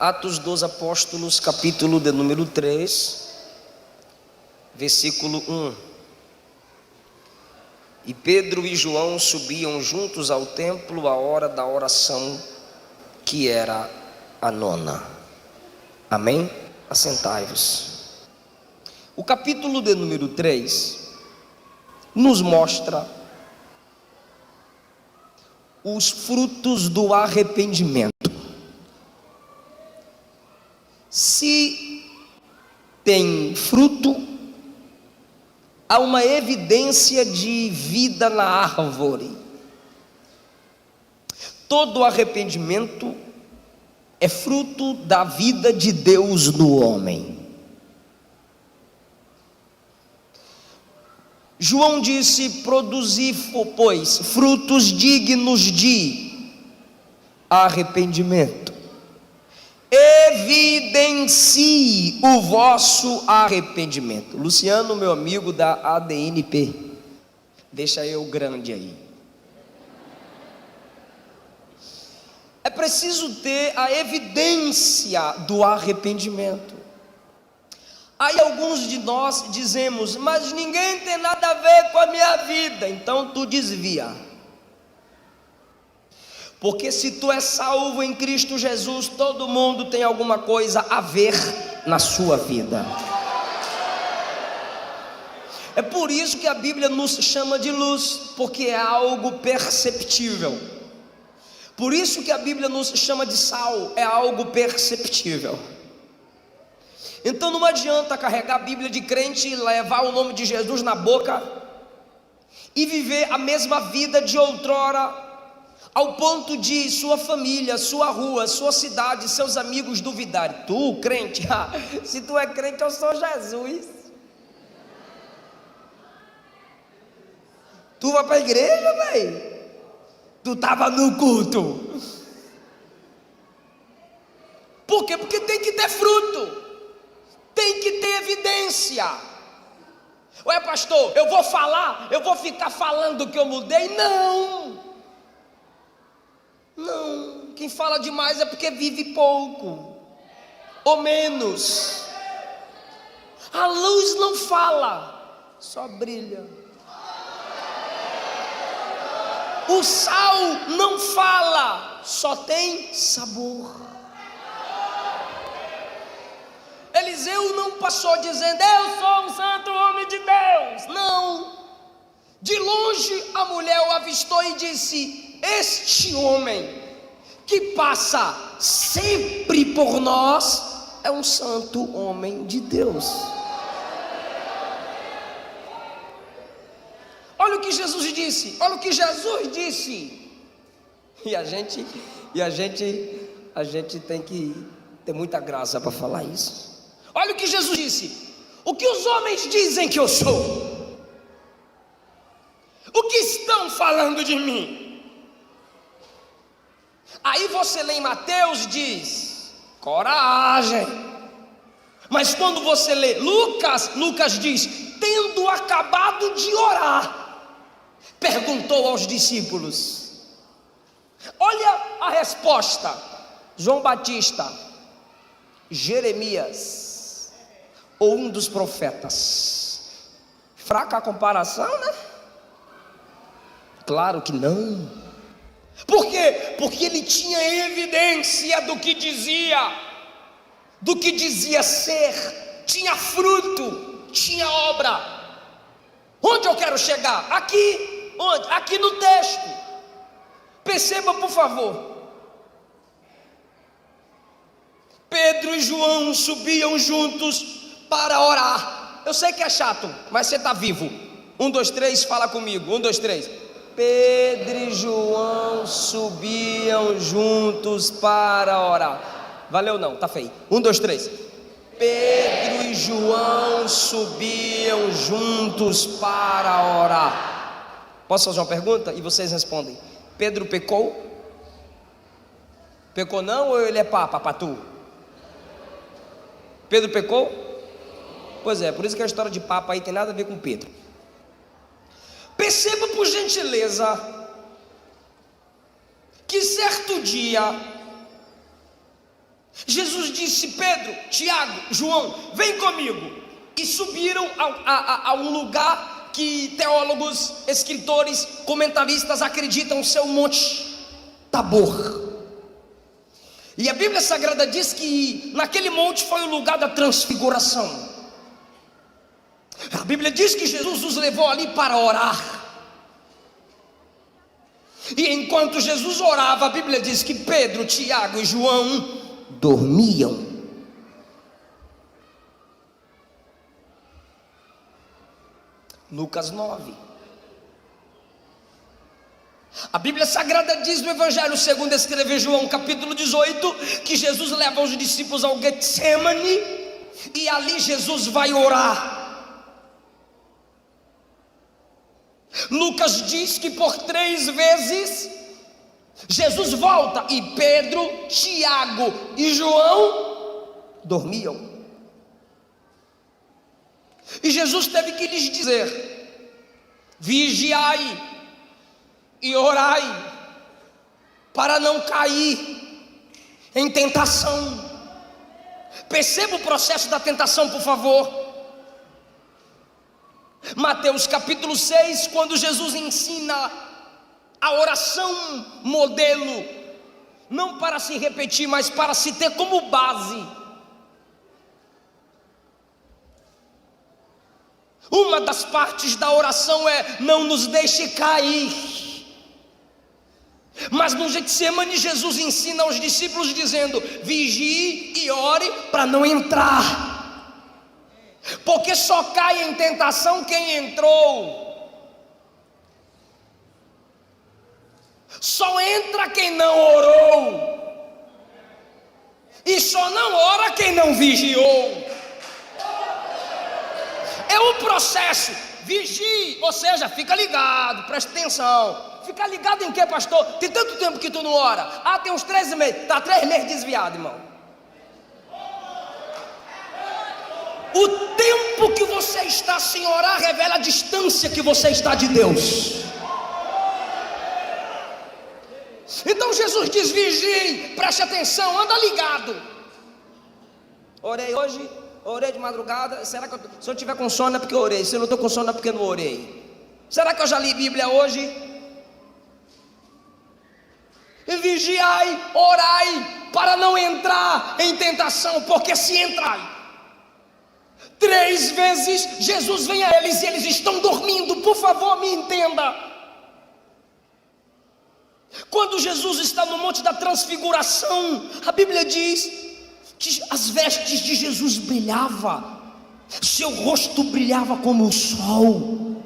Atos dos Apóstolos, capítulo de número 3, versículo 1. E Pedro e João subiam juntos ao templo à hora da oração, que era a 9ª. Amém? Assentai-vos. O capítulo de número 3 nos mostra os frutos do arrependimento. Se tem fruto, há uma evidência de vida na árvore. Todo arrependimento é fruto da vida de Deus no homem. João disse: produzi, pois, frutos dignos de arrependimento. Evidencie o vosso arrependimento. Luciano, meu amigo da ADNP, deixa eu grande aí. É preciso ter a evidência do arrependimento. Aí alguns de nós dizemos: mas ninguém tem nada a ver com a minha vida, então tu desvia. Porque se tu és salvo em Cristo Jesus, todo mundo tem alguma coisa a ver na sua vida. É por isso que a Bíblia nos chama de luz, porque é algo perceptível. Por isso que a Bíblia nos chama de sal, é algo perceptível. Então não adianta carregar a Bíblia de crente e levar o nome de Jesus na boca e viver a mesma vida de outrora, ao ponto de sua família, sua rua, sua cidade, seus amigos duvidarem. Tu, crente, se tu é crente, eu sou Jesus. Tu vai para a igreja, velho? Tu estava no culto. Por quê? Porque tem que ter fruto, tem que ter evidência. Ué, pastor, eu vou falar, eu vou ficar falando que eu mudei? Não, quem fala demais é porque vive pouco ou menos. A luz não fala, só brilha. O sal não fala, só tem sabor. Eliseu não passou dizendo: eu sou um santo homem de Deus. Não. De longe a mulher o avistou e disse: este homem que passa sempre por nós é um santo homem de Deus. Olha o que Jesus disse, olha o que Jesus disse. E a gente tem que ter muita graça para falar isso. Olha o que Jesus disse: o que os homens dizem que eu sou? O que estão falando de mim? Aí você lê em Mateus, diz: coragem. Mas quando você lê Lucas diz: tendo acabado de orar, perguntou aos discípulos. Olha a resposta: João Batista, Jeremias ou um dos profetas. Fraca a comparação, né? Claro que não. Por quê? Porque ele tinha evidência do que dizia ser, tinha fruto, tinha obra. Onde eu quero chegar? Aqui. Onde? Aqui no texto. Perceba, por favor. Pedro e João subiam juntos para orar. Eu sei que é chato, mas você está vivo. 1, 2, 3, fala comigo. 1, 2, 3. Pedro e João subiam juntos para orar. Valeu não, tá feio. 1, 2, 3. Pedro e João subiam juntos para orar. Posso fazer uma pergunta? E vocês respondem. Pedro pecou? Pecou não, ou ele é papatu? Pedro pecou? Pois é, por isso que a história de papa aí tem nada a ver com Pedro. Perceba, por gentileza, que certo dia Jesus disse: Pedro, Tiago, João, vem comigo. E subiram a um lugar que teólogos, escritores, comentaristas acreditam ser o Monte Tabor. E a Bíblia Sagrada diz que naquele monte foi o lugar da transfiguração. A Bíblia diz que Jesus os levou ali para orar. E enquanto Jesus orava, a Bíblia diz que Pedro, Tiago e João dormiam. Lucas 9. A Bíblia Sagrada diz no Evangelho segundo escreveu João, capítulo 18, que Jesus leva os discípulos ao Getsemane, e ali Jesus vai orar. Lucas diz que por 3 vezes Jesus volta e Pedro, Tiago e João dormiam. E Jesus teve que lhes dizer: vigiai e orai, para não cair em tentação. Perceba o processo da tentação, por favor. Mateus capítulo 6, quando Jesus ensina a oração modelo, não para se repetir, mas para se ter como base. Uma das partes da oração é: não nos deixe cair. Mas no Getsemane Jesus ensina aos discípulos dizendo: vigie e ore para não entrar, porque só cai em tentação quem entrou. Só entra quem não orou, e só não ora quem não vigiou. É um processo. Vigie, ou seja, fica ligado, presta atenção. Fica ligado em quê, pastor? Tem tanto tempo que tu não ora. Tem uns 3 meses. Está 3 meses desviado, irmão. O tempo que você está sem orar revela a distância que você está de Deus. Então Jesus diz: vigie, preste atenção, anda ligado. Orei hoje, orei de madrugada. Será que se eu tiver com sono é porque eu orei? Se eu não estou com sono é porque eu não orei? Será que eu já li Bíblia hoje? Vigiai, orai, para não entrar em tentação, porque se entrar 3 vezes, Jesus vem a eles e eles estão dormindo. Por favor, me entenda. Quando Jesus está no Monte da Transfiguração, a Bíblia diz que as vestes de Jesus brilhavam, seu rosto brilhava como o sol.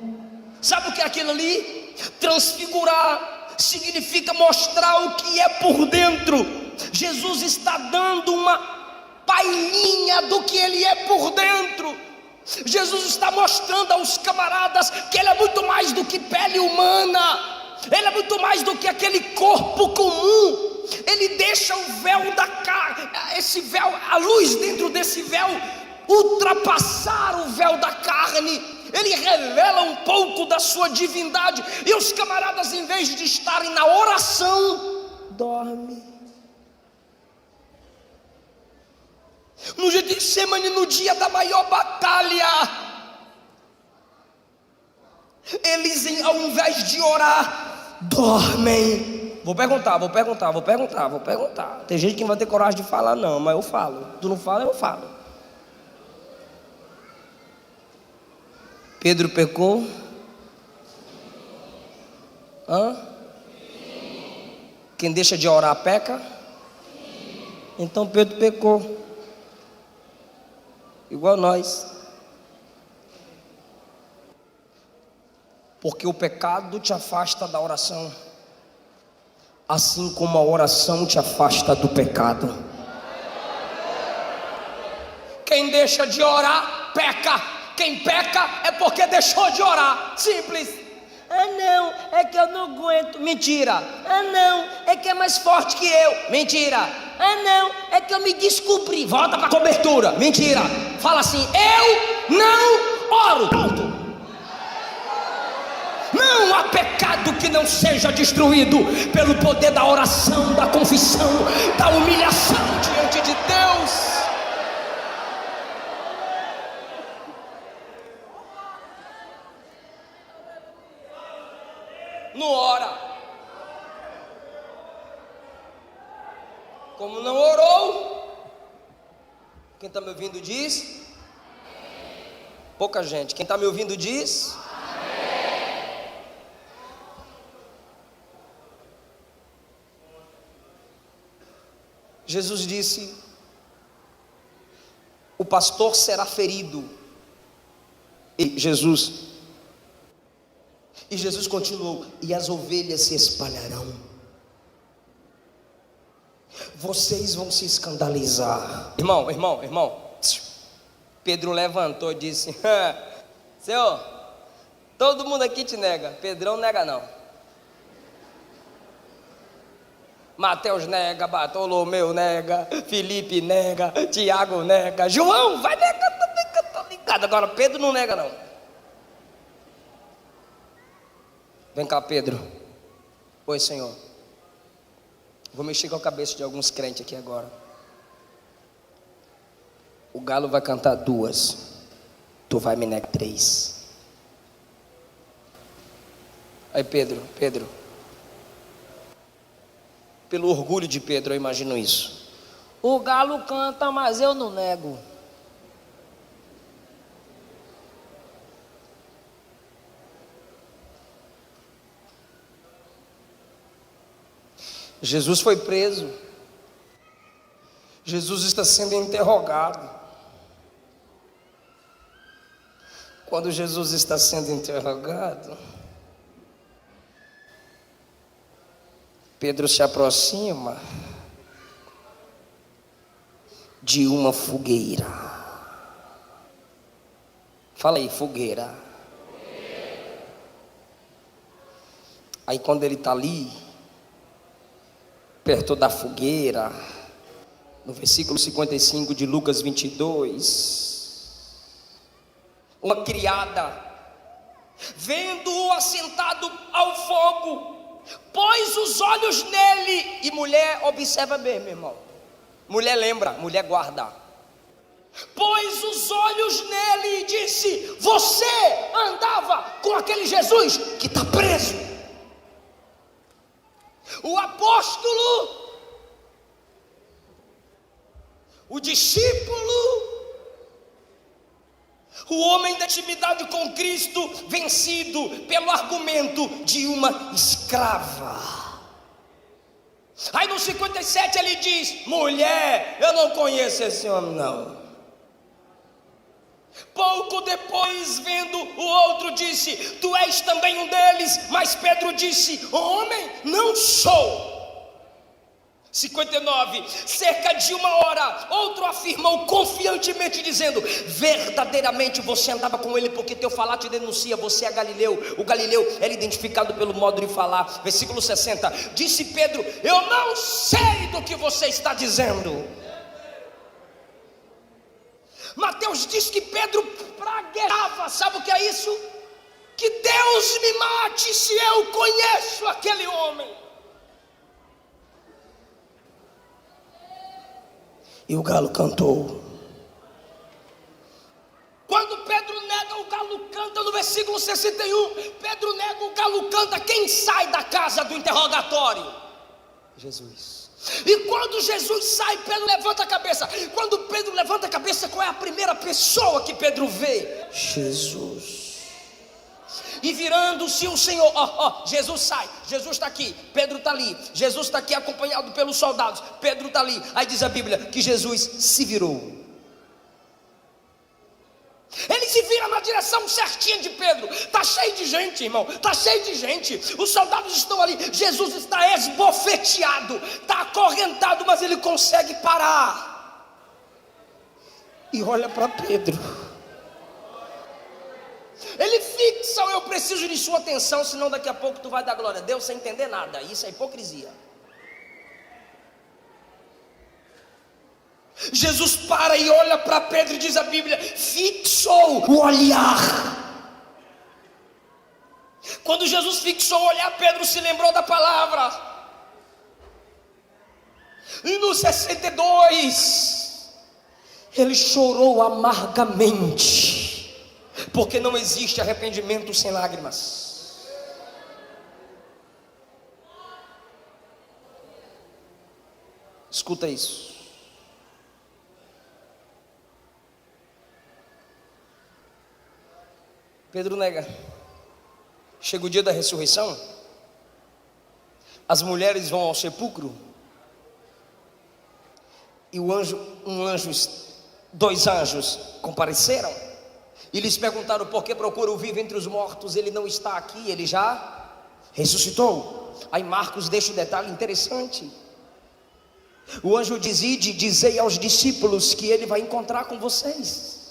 Sabe o que é aquilo ali? Transfigurar significa mostrar o que é por dentro. Jesus está dando uma palhinha do que ele é por dentro. Jesus está mostrando aos camaradas que ele é muito mais do que pele humana. Ele é muito mais do que aquele corpo comum. Ele deixa o véu da carne, esse véu, a luz dentro desse véu ultrapassar o véu da carne. Ele revela um pouco da sua divindade. E os camaradas, em vez de estarem na oração, dormem. No dia de Getsemane, no dia da maior batalha, eles, ao invés de orar, dormem. Vou perguntar. Tem gente que não vai ter coragem de falar, não, mas eu falo. Tu não fala, eu falo. Pedro pecou? Quem deixa de orar peca? Então Pedro pecou, igual nós. Porque o pecado te afasta da oração, assim como a oração te afasta do pecado. Quem deixa de orar peca. Quem peca é porque deixou de orar. Simples. Não, é que eu não aguento. Mentira. Não, é que é mais forte que eu. Mentira. Não, é que eu me descobri. Volta para a cobertura. Mentira. Fala assim: eu não oro. Pronto. Não há pecado que não seja destruído pelo poder da oração, da confissão, da humilhação diante de Deus. Como não orou? Quem está me ouvindo diz? Pouca gente. Quem está me ouvindo diz? Jesus disse: o pastor será ferido. E Jesus continuou: e as ovelhas se espalharão. Vocês vão se escandalizar. Irmão. Pedro levantou e disse: Senhor, todo mundo aqui te nega. Pedrão nega não. Mateus nega, Bartolomeu nega, Felipe nega, Tiago nega, João vai negar também, que eu tô ligado. Agora Pedro não nega não. Vem cá, Pedro. Oi, Senhor. Vou mexer com a cabeça de alguns crentes aqui agora. O galo vai cantar 2, tu vai me negar 3. Aí Pedro, pelo orgulho de Pedro, eu imagino isso. O galo canta, mas eu não nego. Jesus foi preso. Jesus está sendo interrogado. Quando Jesus está sendo interrogado, Pedro se aproxima de uma fogueira. Fala aí, fogueira. Aí quando ele está ali, perto da fogueira, no versículo 55 de Lucas 22, uma criada, vendo-o assentado ao fogo, pôs os olhos nele. E mulher observa bem, meu irmão. Mulher lembra, mulher guarda. Pôs os olhos nele e disse: você andava com aquele Jesus que está preso. O apóstolo, o discípulo, o homem da intimidade com Cristo, vencido pelo argumento de uma escrava. Aí no 57 ele diz: mulher, eu não conheço esse homem não. Pouco depois, vendo o outro, disse: tu és também um deles. Mas Pedro disse: homem, não sou. 59, cerca de 1 hora, outro afirmou confiantemente, dizendo: verdadeiramente você andava com ele, porque teu falar te denuncia, você é Galileu. O Galileu era identificado pelo modo de falar. Versículo 60, disse Pedro: eu não sei do que você está dizendo. Mateus diz que Pedro praguejava. Sabe o que é isso? Que Deus me mate se eu conheço aquele homem. E o galo cantou. Quando Pedro nega, o galo canta. No versículo 61, Pedro nega, o galo canta. Quem sai da casa do interrogatório? Jesus. E quando Jesus sai, Pedro levanta a cabeça. Quando Pedro levanta a cabeça, qual é a primeira pessoa que Pedro vê? Jesus. E virando-se o Senhor, Jesus sai, Jesus está aqui, Pedro está ali, Jesus está aqui acompanhado pelos soldados, Pedro está ali. Aí diz a Bíblia que Jesus se virou. Ele se vira na direção certinha de Pedro. Está cheio de gente, irmão, está cheio de gente. Os soldados estão ali, Jesus está esbofeteado, está acorrentado, mas ele consegue parar. E olha para Pedro. Ele fixa: eu preciso de sua atenção, senão daqui a pouco tu vai dar glória a Deus sem entender nada. Isso é hipocrisia. Jesus para e olha para Pedro, e diz a Bíblia, fixou o olhar. Quando Jesus fixou o olhar, Pedro se lembrou da palavra. E no 62, ele chorou amargamente, porque não existe arrependimento sem lágrimas. Escuta isso. Pedro nega. Chega o dia da ressurreição, as mulheres vão ao sepulcro, e dois anjos compareceram, e lhes perguntaram por que procura o vivo entre os mortos. Ele não está aqui, ele já ressuscitou. Aí Marcos deixa um detalhe interessante. O anjo diz: ide, dizei aos discípulos que ele vai encontrar com vocês.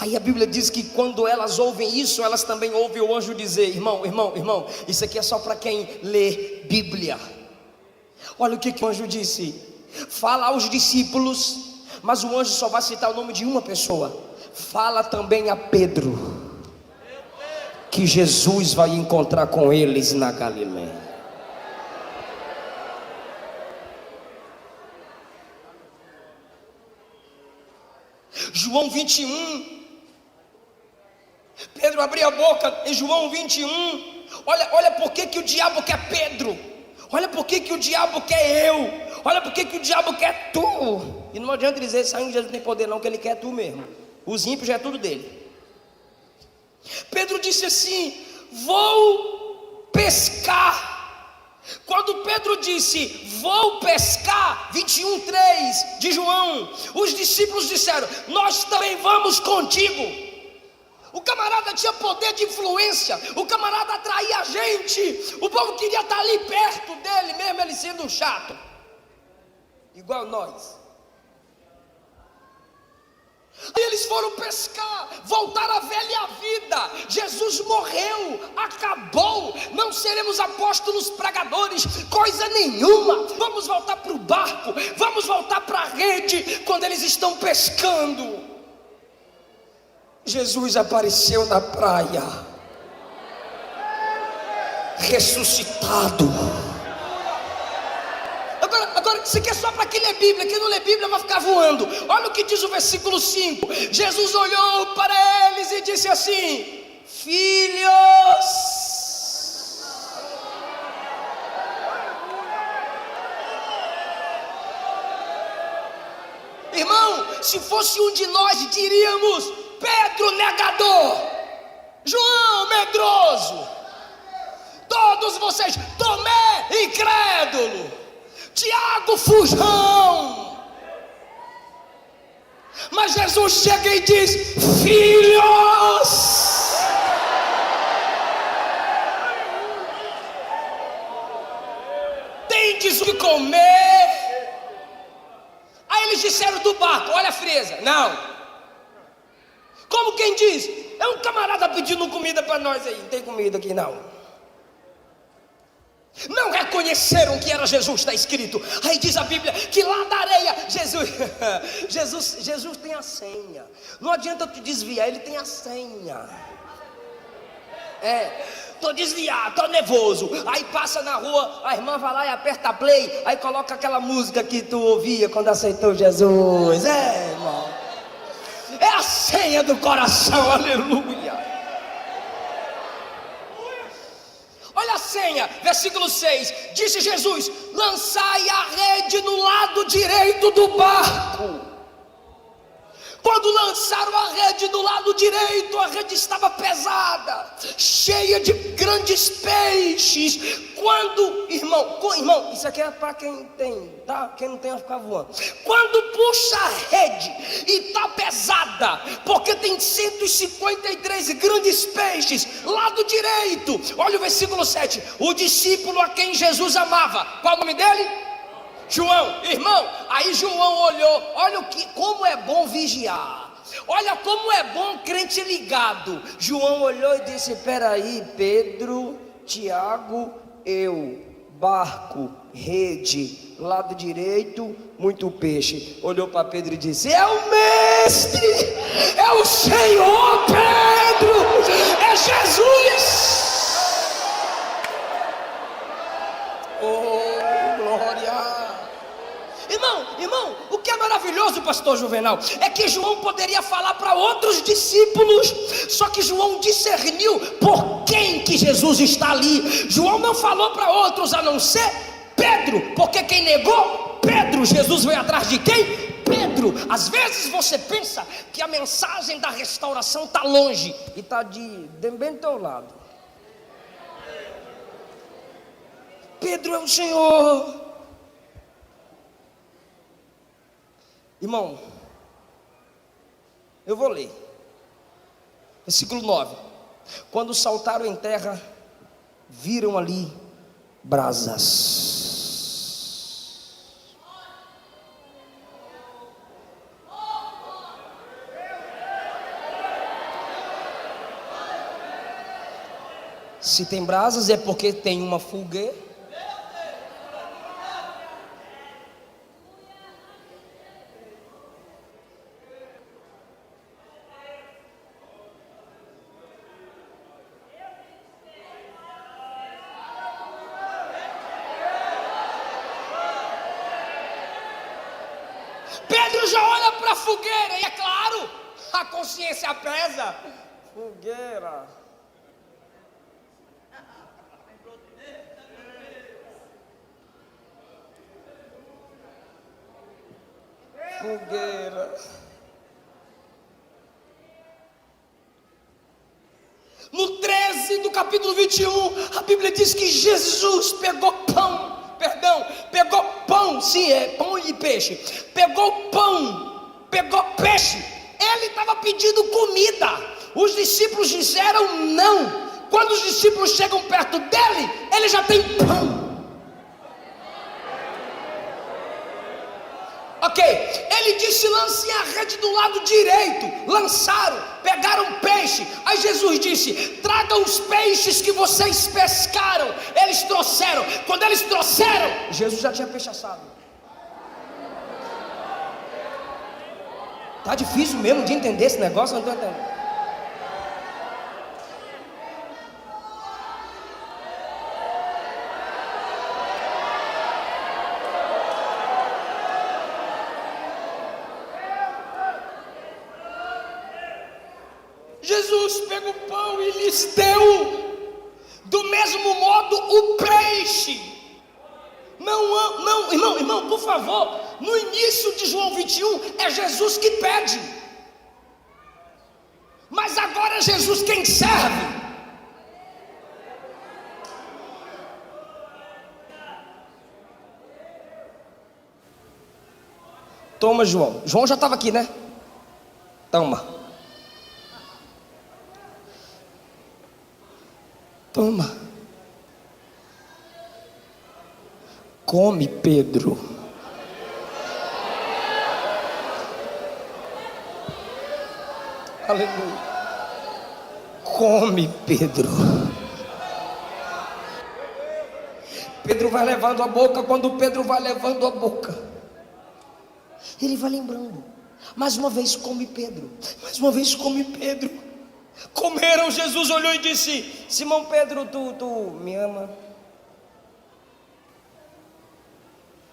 Aí a Bíblia diz que quando elas ouvem isso, elas também ouvem o anjo dizer: irmão, isso aqui é só para quem lê Bíblia. Olha o que o anjo disse: fala aos discípulos, mas o anjo só vai citar o nome de uma pessoa. Fala também a Pedro que Jesus vai encontrar com eles na Galileia. João 21, Pedro abriu a boca em João 21. Olha por que o diabo quer Pedro. Olha por que o diabo quer eu. Olha por que o diabo quer tu. E não adianta dizer: sangue de Jesus não tem poder não, que ele quer tu mesmo. Os ímpios já é tudo dele. Pedro disse assim: vou pescar. Quando Pedro disse vou pescar, 21:3 de João, os discípulos disseram: nós também vamos contigo. O camarada tinha poder de influência, o camarada atraía a gente, o povo queria estar ali perto dele, mesmo ele sendo um chato, igual nós. Aí eles foram pescar, voltaram à velha vida. Jesus morreu, acabou, não seremos apóstolos pregadores, coisa nenhuma. Vamos voltar para o barco, vamos voltar para a rede. Quando eles estão pescando, Jesus apareceu na praia, ressuscitado. Agora, isso aqui é só para quem lê Bíblia. Quem não lê Bíblia vai ficar voando. Olha o que diz o versículo 5. Jesus olhou para eles e disse assim: filhos, irmão, se fosse um de nós diríamos: Pedro negador, João medroso, todos vocês, Tomé incrédulo, Tiago fujão. Mas Jesus chega e diz: filhos, tendes o que comer. Aí eles disseram do barco: olha a fresa. Não. Como quem diz: é um camarada pedindo comida para nós aí. Não tem comida aqui não. Não reconheceram que era Jesus, está escrito. Aí diz a Bíblia que lá da areia, Jesus tem a senha. Não adianta tu desviar, ele tem a senha. Tô desviado, tô nervoso. Aí passa na rua, a irmã vai lá e aperta play, aí coloca aquela música que tu ouvia quando aceitou Jesus. Irmão, é a senha do coração, aleluia. Olha a senha, versículo 6, disse Jesus: lançai a rede no lado direito do barco. Quando lançaram a rede do lado direito, a rede estava pesada, cheia de grandes peixes. Quando, irmão, isso aqui é para quem tem, tá? Quem não tem vai ficar voando. Quando puxa a rede e está pesada, porque tem 153 grandes peixes, lado direito. Olha o versículo 7, o discípulo a quem Jesus amava, qual o nome dele? João, irmão. Aí João olhou, olha como é bom vigiar, olha como é bom crente ligado. João olhou e disse: peraí, Pedro, Tiago, eu, barco, rede, lado direito, muito peixe. Olhou para Pedro e disse: é o mestre, é o Senhor. Pedro, é Jesus. Oh, glória. Irmão, o que é maravilhoso, pastor Juvenal, é que João poderia falar para outros discípulos, só que João discerniu por quem que Jesus está ali. João não falou para outros a não ser Pedro. Pedro, porque quem negou Pedro, Jesus veio atrás de quem? Pedro. Às vezes você pensa que a mensagem da restauração está longe e está bem do teu lado. Pedro é o Senhor. Irmão, eu vou ler. Versículo 9. Quando saltaram em terra, viram ali brasas. Se tem brasas é porque tem uma fogueira. Pedro já olha para a fogueira e é claro, a consciência pesa. Fogueira. Fogueira. No 13 do capítulo 21, a Bíblia diz que Jesus pegou pão, sim, é pão e peixe. Pegou pão, pegou peixe. Ele estava pedindo comida. Os discípulos disseram não. Quando os discípulos chegam perto dele, ele já tem pão. Ok, ele disse: lancem a rede do lado direito. Lançaram, pegaram peixe. Aí Jesus disse: tragam os peixes que vocês pescaram. Eles trouxeram. Quando eles trouxeram, Jesus já tinha peixe assado. Tá difícil mesmo de entender esse negócio, não estou entendendo. Jesus pega o pão e lhes deu, do mesmo modo o peixe. Não, irmão, por favor, no início de João 21 é Jesus que pede, mas agora é Jesus quem serve. Toma, João. João já estava aqui, né? Toma. Toma. Come, Pedro. Aleluia. Come, Pedro. Pedro vai levando a boca. Quando Pedro vai levando a boca, ele vai lembrando. Mais uma vez come Pedro. Mais uma vez come Pedro. Comeram. Jesus olhou e disse: Simão Pedro, tu me ama?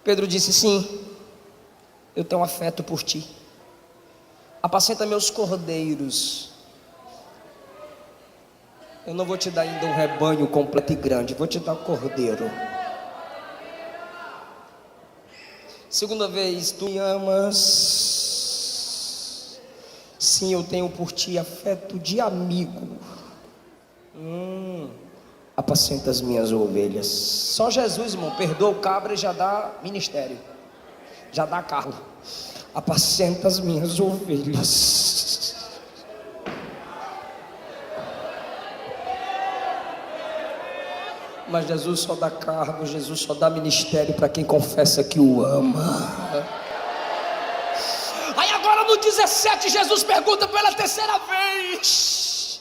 Pedro disse: sim, eu tenho afeto por ti. Apacenta meus cordeiros. Eu não vou te dar ainda um rebanho completo e grande, vou te dar um cordeiro. Segunda vez: tu me amas? Sim, eu tenho por ti afeto de amigo. Apacenta as minhas ovelhas. Só Jesus, irmão, perdoa o cabra e já dá ministério, já dá carro. Apacenta as minhas ovelhas. Mas Jesus só dá cargo, Jesus só dá ministério para quem confessa que o ama. Aí agora no 17 Jesus pergunta pela terceira vez: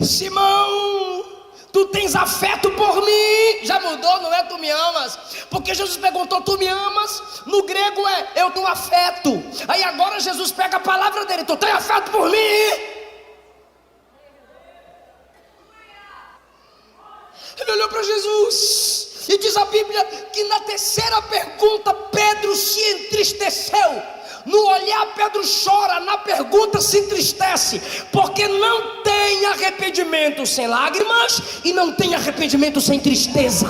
Simão, tu tens afeto por mim? Já mudou, não é tu me amas? Porque Jesus perguntou: tu me amas? No grego é eu tenho afeto. Aí agora Jesus pega a palavra dele: tu tens afeto por mim? Ele olhou para Jesus e diz a Bíblia que na terceira pergunta Pedro se entristeceu. No olhar Pedro chora, na pergunta se entristece, porque não tem arrependimento sem lágrimas e não tem arrependimento sem tristeza.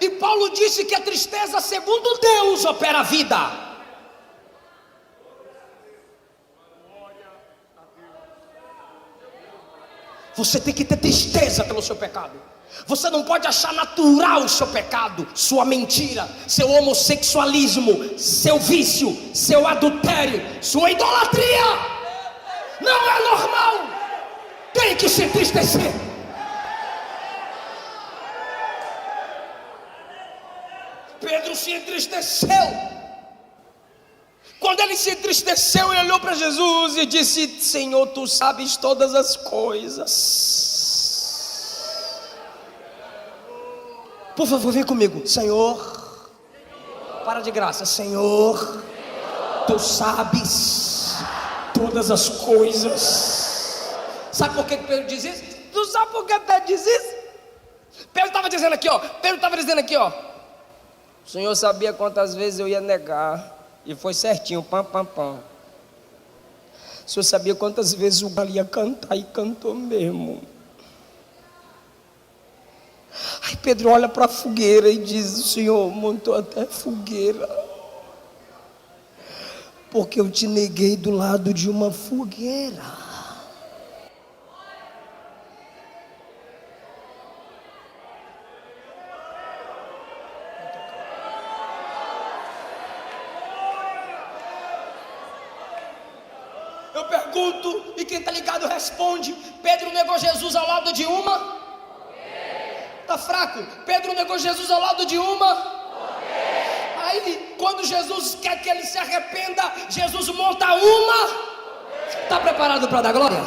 E Paulo disse que a tristeza, segundo Deus, opera a vida. Você tem que ter tristeza pelo seu pecado. Você não pode achar natural o seu pecado, sua mentira, seu homossexualismo, seu vício, seu adultério, sua idolatria. Não é normal. Tem que se entristecer. Pedro se entristeceu. Quando ele se entristeceu, ele olhou para Jesus e disse: Senhor, tu sabes todas as coisas. Por favor, vem comigo. Senhor, para de graça. Senhor, tu sabes todas as coisas. Sabe por que Pedro diz isso? Tu sabe por que Pedro diz isso? Pedro estava dizendo aqui, ó. O Senhor sabia quantas vezes eu ia negar. E foi certinho, pam, pam, pam. O Senhor sabia quantas vezes o galo ia cantar e cantou mesmo. Aí Pedro olha para a fogueira e diz: o Senhor montou até fogueira, porque eu te neguei do lado de uma fogueira. Eu pergunto, e quem está ligado responde: Pedro negou Jesus ao lado de uma? Está fraco? Pedro negou Jesus ao lado de uma? Aí, quando Jesus quer que ele se arrependa, Jesus monta uma? Está preparado para dar glória?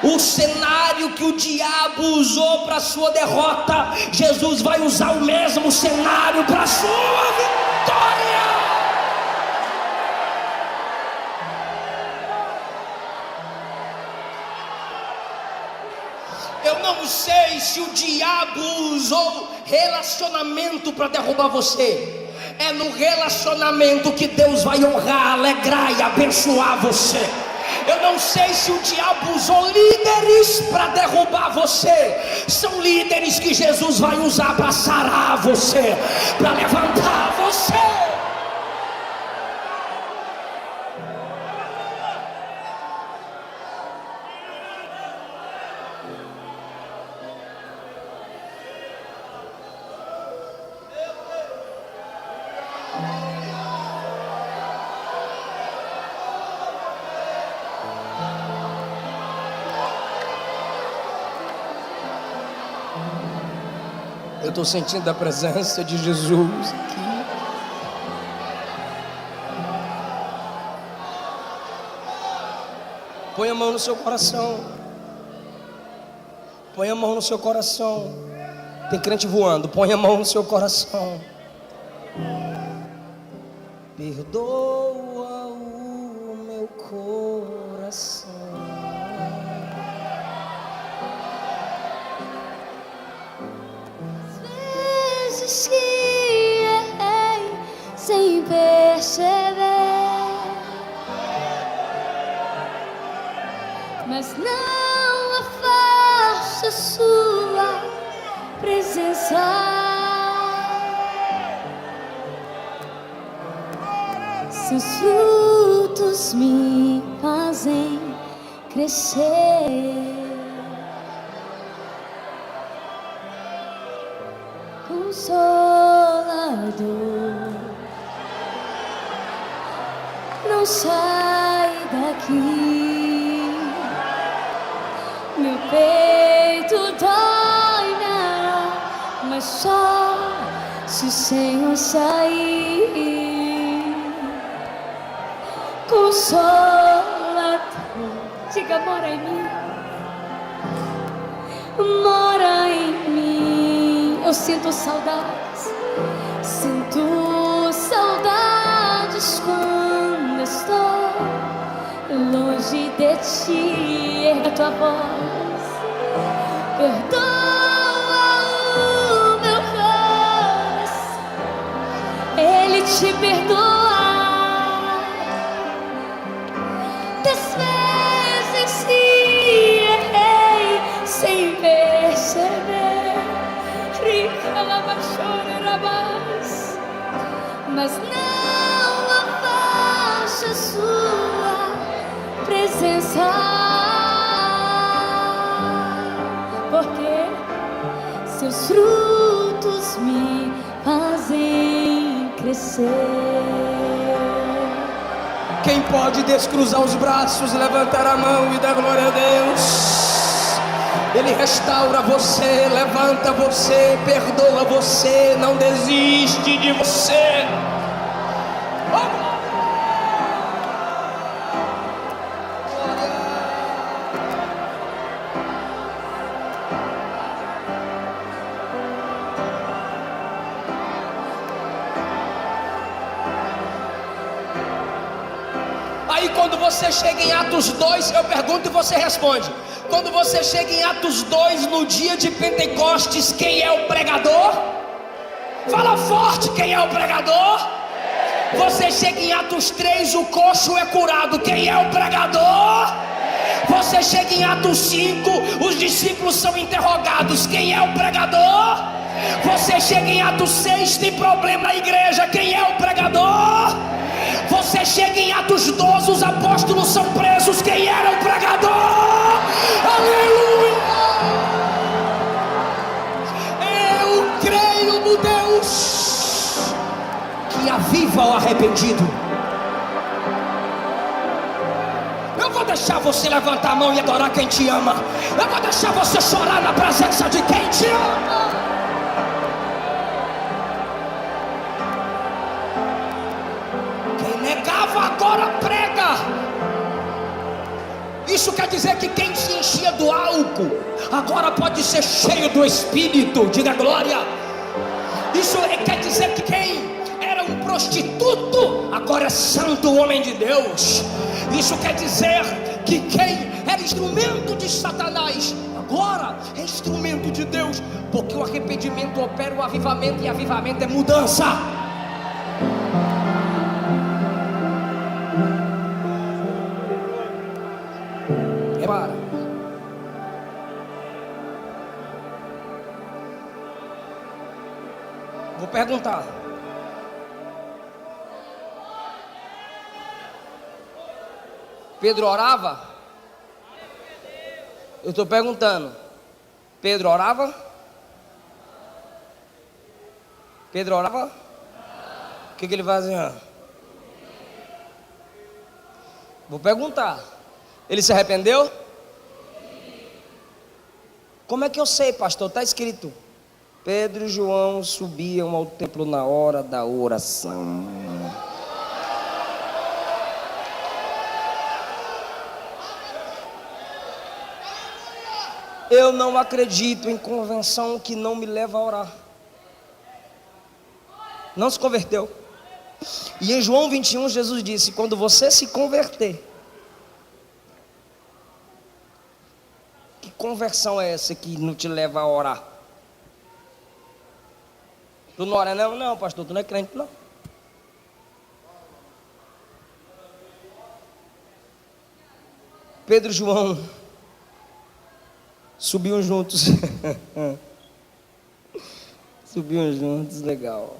O cenário que o diabo usou para a sua derrota, Jesus vai usar o mesmo cenário para a sua vitória. Eu não sei se o diabo usou relacionamento para derrubar você. É no relacionamento que Deus vai honrar, alegrar e abençoar você. Eu não sei se o diabo usou líderes para derrubar você. São líderes que Jesus vai usar para sarar você, para levantar você. Eu estou sentindo a presença de Jesus aqui. Põe a mão no seu coração. Põe a mão no seu coração. Tem crente voando. Põe a mão no seu coração. Perdoa o meu coração. Que errei sem perceber, mas não afaste sua presença. Seus frutos me fazem crescer. Consolador, não sai daqui. Meu peito dói, não, mas só se o Senhor sair. Consolador, diga: mora em mim, mora em mim. Eu sinto saudades quando estou longe de ti. Erga tua voz. Perdoa o meu coração, Ele te perdoa. Das vezes que errei sem perceber, mas não afaste a sua presença, porque seus frutos me fazem crescer. Quem pode descruzar os braços, levantar a mão e dar glória a Deus? Ele restaura você, levanta você, perdoa você, não desiste de você. Aí quando você chega em Atos 2, eu pergunto e você responde. Quando você chega em Atos 2, no dia de Pentecostes, quem é o pregador? Fala forte, quem é o pregador? Você chega em Atos 3, o coxo é curado, quem é o pregador? Você chega em Atos 5, os discípulos são interrogados, quem é o pregador? Você chega em Atos 6, tem problema na igreja, quem é o pregador? Você chega em Atos 12, os apóstolos são presos, quem era o pregador? Aleluia! Eu creio no Deus que aviva o arrependido. Eu vou deixar você levantar a mão e adorar quem te ama. Eu vou deixar você chorar na presença de quem te ama. Agora prega. Isso quer dizer que quem se enchia do álcool agora pode ser cheio do Espírito. Diga glória. Isso quer dizer que quem era um prostituto agora é santo homem de Deus. Isso quer dizer que quem era instrumento de Satanás agora é instrumento de Deus, porque o arrependimento opera o avivamento, e avivamento é mudança. Para. Vou perguntar. Pedro orava? Eu estou perguntando. Pedro orava? Pedro orava? O que ele fazia? Vou perguntar. Ele se arrependeu? Como é que eu sei, pastor? Está escrito: Pedro e João subiam ao templo na hora da oração. Eu não acredito em convenção que não me leva a orar. Não se converteu. E em João 21, Jesus disse: quando você se converter, que conversão é essa que não te leva a orar? Tu não ora não? Não, pastor, tu não é crente não. Pedro e João subiam juntos. Subiam juntos, legal.